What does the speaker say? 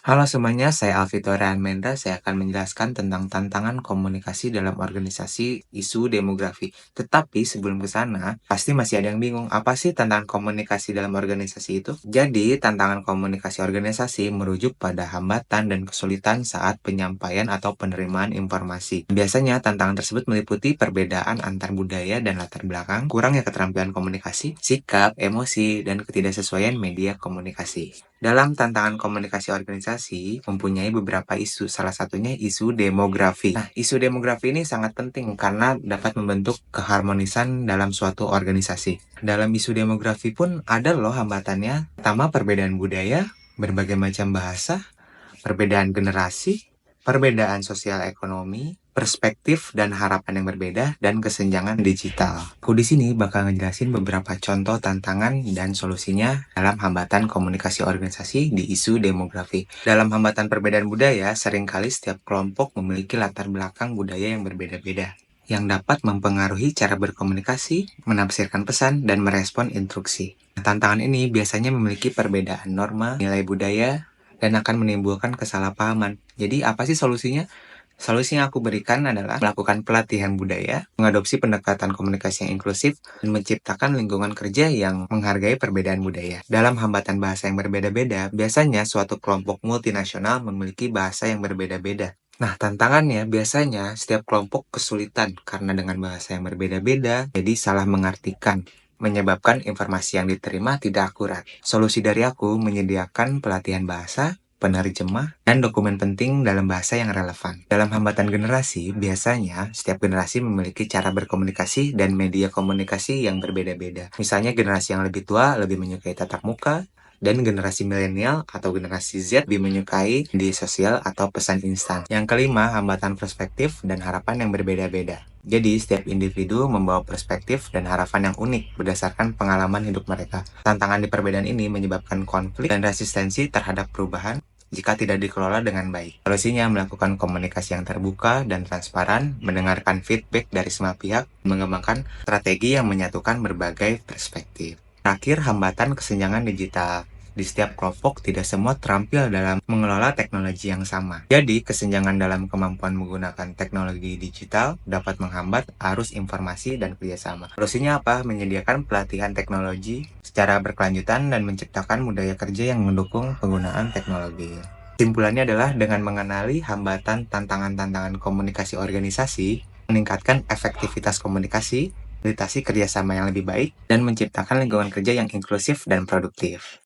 Halo semuanya, saya Alvito Mendra. Saya akan menjelaskan tentang tantangan komunikasi dalam organisasi isu demografi. Tetapi sebelum ke sana, pasti masih ada yang bingung, apa sih tantangan komunikasi dalam organisasi itu? Jadi, tantangan komunikasi organisasi merujuk pada hambatan dan kesulitan saat penyampaian atau penerimaan informasi. Biasanya, tantangan tersebut meliputi perbedaan antar budaya dan latar belakang, kurangnya keterampilan komunikasi, sikap, emosi, dan ketidaksesuaian media komunikasi. Dalam tantangan komunikasi organisasi, mempunyai beberapa isu, salah satunya isu demografi. Nah, isu demografi ini sangat penting karena dapat membentuk keharmonisan dalam suatu organisasi. Dalam isu demografi pun ada loh hambatannya. Pertama, perbedaan budaya, berbagai macam bahasa, perbedaan generasi, perbedaan sosial ekonomi, perspektif dan harapan yang berbeda, dan kesenjangan digital. Aku di sini bakal ngejelasin beberapa contoh tantangan dan solusinya dalam hambatan komunikasi organisasi di isu demografi. Dalam hambatan perbedaan budaya, seringkali setiap kelompok memiliki latar belakang budaya yang berbeda-beda yang dapat mempengaruhi cara berkomunikasi, menafsirkan pesan, dan merespon instruksi. Tantangan ini biasanya memiliki perbedaan norma, nilai budaya, dan akan menimbulkan kesalahpahaman. Jadi apa sih solusinya? Solusi yang aku berikan adalah melakukan pelatihan budaya, mengadopsi pendekatan komunikasi yang inklusif, dan menciptakan lingkungan kerja yang menghargai perbedaan budaya. Dalam hambatan bahasa yang berbeda-beda, biasanya suatu kelompok multinasional memiliki bahasa yang berbeda-beda. Nah, tantangannya biasanya setiap kelompok kesulitan karena dengan bahasa yang berbeda-beda, jadi salah mengartikan, menyebabkan informasi yang diterima tidak akurat. Solusi dari aku menyediakan pelatihan bahasa, penerjemah, dan dokumen penting dalam bahasa yang relevan. Dalam hambatan generasi, biasanya setiap generasi memiliki cara berkomunikasi dan media komunikasi yang berbeda-beda. Misalnya generasi yang lebih tua lebih menyukai tatap muka, dan generasi milenial atau generasi Z lebih menyukai media sosial atau pesan instan. Yang kelima, hambatan perspektif dan harapan yang berbeda-beda. Jadi, setiap individu membawa perspektif dan harapan yang unik berdasarkan pengalaman hidup mereka. Tantangan di perbedaan ini menyebabkan konflik dan resistensi terhadap perubahan jika tidak dikelola dengan baik. Solusinya melakukan komunikasi yang terbuka dan transparan, mendengarkan feedback dari semua pihak, mengembangkan strategi yang menyatukan berbagai perspektif. Terakhir, hambatan kesenjangan digital. Di setiap kelompok, tidak semua terampil dalam mengelola teknologi yang sama. Jadi, kesenjangan dalam kemampuan menggunakan teknologi digital dapat menghambat arus informasi dan kerjasama. Solusinya apa? Menyediakan pelatihan teknologi secara berkelanjutan dan menciptakan budaya kerja yang mendukung penggunaan teknologi. Kesimpulannya adalah dengan mengenali hambatan tantangan-tantangan komunikasi organisasi, meningkatkan efektivitas komunikasi, fasilitasi kerjasama yang lebih baik, dan menciptakan lingkungan kerja yang inklusif dan produktif.